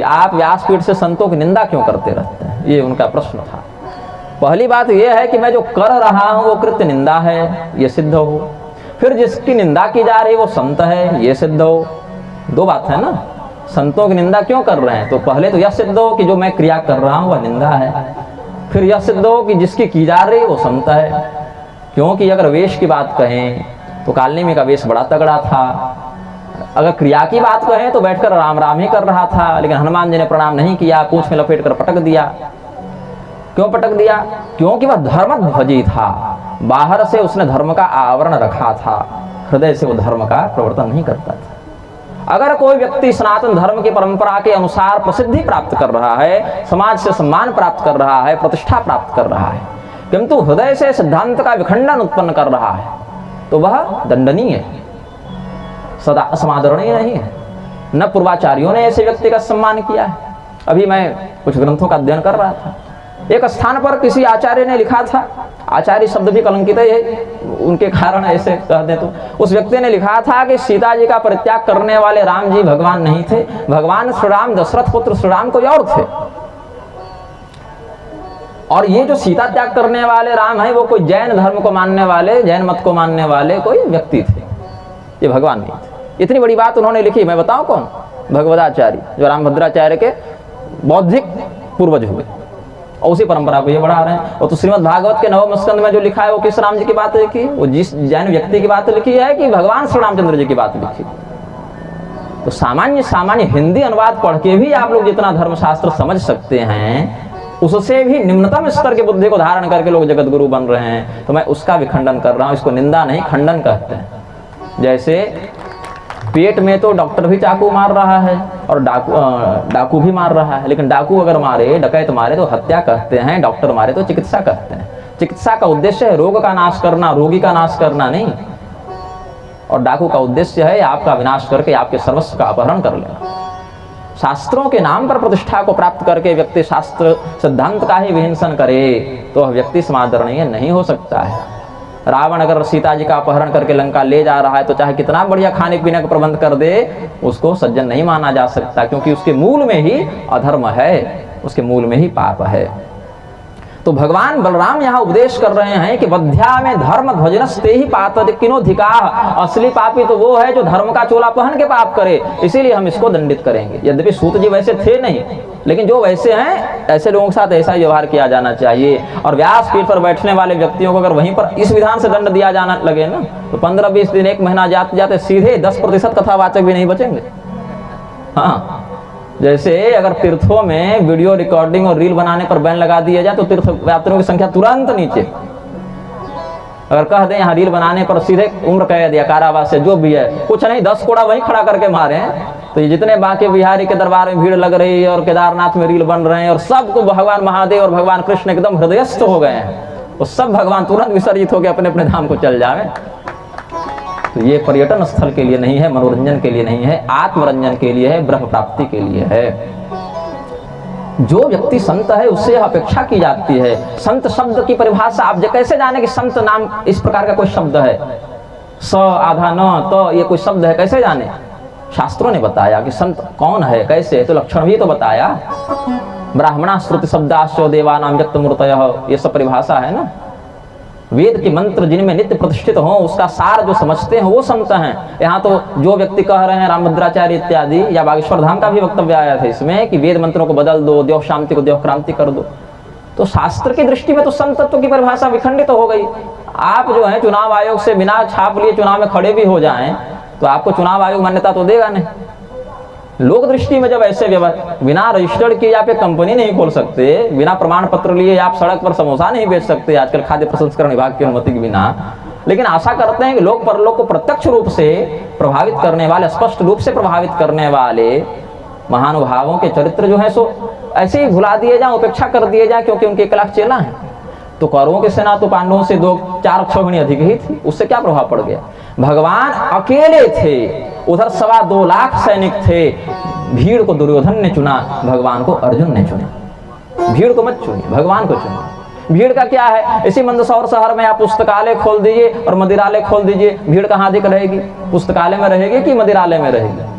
आप व्यासपीठ से संतों की निंदा क्यों करते रहते हैं, ये उनका प्रश्न था। पहली बात यह है कि मैं जो कर रहा हूं वो कृत्य निंदा है, ये सिद्ध हो। फिर जिसकी निंदा की जा रही वो संत है, ये सिद्ध हो। दो बात है ना, संतों की निंदा क्यों कर रहे हैं, तो पहले तो यह सिद्ध हो कि जो मैं क्रिया कर रहा हूं वह निंदा है। फिर यह सिद्ध हो कि जिसकी की जा रही वो संत है। क्योंकि अगर वेश की बात कहें तो कालनेमी का वेश बड़ा तगड़ा था। अगर क्रिया की बात कहें तो बैठकर राम राम ही कर रहा था, लेकिन हनुमान जी ने प्रणाम नहीं किया, पूंछ में लपेट कर पटक दिया। क्यों पटक दिया? क्योंकि वह धर्मध्वजी था। बाहर से उसने धर्म का आवरण रखा था, हृदय से वो धर्म का प्रवर्तन नहीं करता था। अगर कोई व्यक्ति सनातन धर्म की परंपरा के अनुसार प्रसिद्धि प्राप्त कर रहा है, समाज से सम्मान प्राप्त कर रहा है, प्रतिष्ठा प्राप्त कर रहा है, किंतु हृदय से सिद्धांत का विखंडन उत्पन्न कर रहा है, तो वह दंडनीय है, सदा समादरणीय नहीं है। न पूर्वाचार्यों ने ऐसे व्यक्ति का सम्मान किया है। अभी मैं कुछ ग्रंथों का अध्ययन कर रहा था, एक स्थान पर किसी आचार्य ने लिखा था, आचार्य शब्द भी कलंकित है उनके कारण ऐसे कह दें तो, उस व्यक्ति ने लिखा था कि सीता जी का परित्याग करने वाले राम जी भगवान नहीं थे, भगवान श्री राम दशरथ पुत्र श्री राम कोई और थे, और ये जो सीता त्याग करने वाले राम है वो कोई जैन धर्म को मानने वाले, जैन मत को मानने वाले कोई व्यक्ति थे, ये भगवान नहीं थे। इतनी बड़ी बात उन्होंने लिखी। मैं बताऊं कौन? भगवदाचार्य, जो रामभद्राचार्य के बौद्धिक पूर्वज हुए और उसी परंपरा को ये बढ़ा रहे हैं। और तो श्रीमद् भागवत के नवम स्कंद में जो लिखा है वो किस राम जी की बात लिखी? वो जिस जैन व्यक्ति की बात लिखी है कि भगवान श्री रामचंद्र जी की बात लिखी। तो सामान्य हिंदी अनुवाद पढ़ के भी आप लोग जितना धर्मशास्त्र समझ सकते हैं, उससे भी निम्नतम स्तर की बुद्धि को धारण करके लोग जगत गुरु बन रहे हैं। तो मैं उसका भी खंडन कर रहा हूँ। इसको निंदा नहीं, खंडन कहते हैं। जैसे पेट में तो डॉक्टर भी चाकू मार रहा है और डाकू भी मार रहा है, लेकिन डाकू अगर मारे, डकैत मारे तो हत्या कहते हैं, डॉक्टर मारे तो चिकित्सा कहते हैं। चिकित्सा का उद्देश्य है रोग का नाश करना, रोगी का नाश करना नहीं। और डाकू का उद्देश्य है आपका विनाश करके आपके सर्वस्व का अपहरण कर लेना। शास्त्रों के नाम पर प्रतिष्ठा को प्राप्त करके व्यक्ति शास्त्र सिद्धांत का ही विहिंसन करे तो वह व्यक्ति समादरणीय नहीं हो सकता है। रावण अगर सीता जी का अपहरण करके लंका ले जा रहा है तो चाहे कितना बढ़िया खाने पीने का प्रबंध कर दे, उसको सज्जन नहीं माना जा सकता, क्योंकि उसके मूल में ही अधर्म है, उसके मूल में ही पाप है। तो भगवान बलराम यहाँ उपदेश कर रहे हैं कि वध्या में धर्म ध्वजनस्ते ही पातकिनोधिका। असली पापी तो वो है जो धर्म का चोला पहन के पाप करे, इसीलिए हम इसको दंडित करेंगे। यद्यपि सूत जी वैसे थे नहीं, लेकिन जो वैसे हैं ऐसे लोगों के साथ ऐसा ही व्यवहार किया जाना चाहिए। और व्यासपीठ पर बैठने वाले व्यक्तियों को अगर वहीं पर इस विधान से दंड दिया जाना लगे ना, तो 15-20 दिन, 1 महीना जाते जाते सीधे 10% कथावाचक भी नहीं बचेंगे। हाँ, जैसे अगर तीर्थों में वीडियो रिकॉर्डिंग और रील बनाने पर बैन लगा दिया जाए तो तीर्थ यात्रियों की संख्या तुरंत नीचे। अगर कह दें यहाँ रील बनाने पर सीधे उम्र कैद या कारावास से जो भी है, कुछ नहीं 10 कोड़ा वहीं खड़ा करके मारे हैं। तो ये जितने बांके बिहारी के दरबार में भीड़ लग रही है और केदारनाथ में रील बन रहे हैं और सबको भगवान महादेव और भगवान कृष्ण एकदम हृदयस्थ हो गए हैं, तो सब भगवान तुरंत विसर्जित होकर अपने अपने धाम को चल जाए। तो ये पर्यटन स्थल के लिए नहीं है, मनोरंजन के लिए नहीं है, आत्मरंजन के लिए है, ब्रह्म प्राप्ति के लिए है। जो व्यक्ति संत है उससे अपेक्षा की जाती है। संत शब्द की परिभाषा आप कैसे जाने कि संत नाम इस प्रकार का कोई शब्द है, स आधा न तो ये कोई शब्द है, कैसे जाने? शास्त्रों ने बताया कि संत कौन है, कैसे, तो लक्षण भी तो बताया। ब्राह्मणा श्रुति शब्दाश्च देवानां व्यक्त मूर्तयः, ये सब परिभाषा है ना। वेद के मंत्र जिनमें नित्य प्रतिष्ठित हो, उसका सार जो समझते हैं वो संत हैं। यहाँ तो जो व्यक्ति कह रहे हैं रामभद्राचार्य इत्यादि, या बागेश्वर धाम का भी वक्तव्य आया था इसमें कि वेद मंत्रों को बदल दो, देव शांति को देव क्रांति कर दो। तो शास्त्र की दृष्टि में तो संतत्व की परिभाषा विखंडित हो गई। आप जो है चुनाव आयोग से बिना छाप लिए चुनाव में खड़े भी हो जाएं तो आपको चुनाव आयोग मान्यता तो देगा नहीं। लोक दृष्टि में जब ऐसे बिना रजिस्टर्ड किए आप एक कंपनी नहीं खोल सकते, बिना प्रमाण पत्र लिए आप सड़क पर समोसा नहीं बेच सकते आजकल खाद्य प्रसंस्करण विभाग की अनुमति के बिना। लेकिन आशा करते हैं कि लोक परलोक को प्रत्यक्ष रूप से प्रभावित करने वाले, स्पष्ट रूप से प्रभावित करने वाले महानुभावों के चरित्र जो है सो ऐसे ही भुला दिए जाए, उपेक्षा कर दिए जाए, क्योंकि उनके 1 लाख चेला हैं। तो कौरवों की सेना तो पांडवों से 2-4 अक्षौहिणी अधिक ही थी, उससे क्या प्रभाव पड़ गया? भगवान अकेले थे, उधर 2.25 लाख सैनिक थे। भीड़ को दुर्योधन ने चुना, भगवान को अर्जुन ने चुना। भीड़ को मत चुनिए, भगवान को चुनिए। भीड़ का क्या है? इसी मंदसौर शहर में आप पुस्तकालय खोल दीजिए और मदिरालय खोल दीजिए, भीड़ कहाँ अधिक रहेगी? पुस्तकालय में रहेगी कि मदिरालय में रहेगी?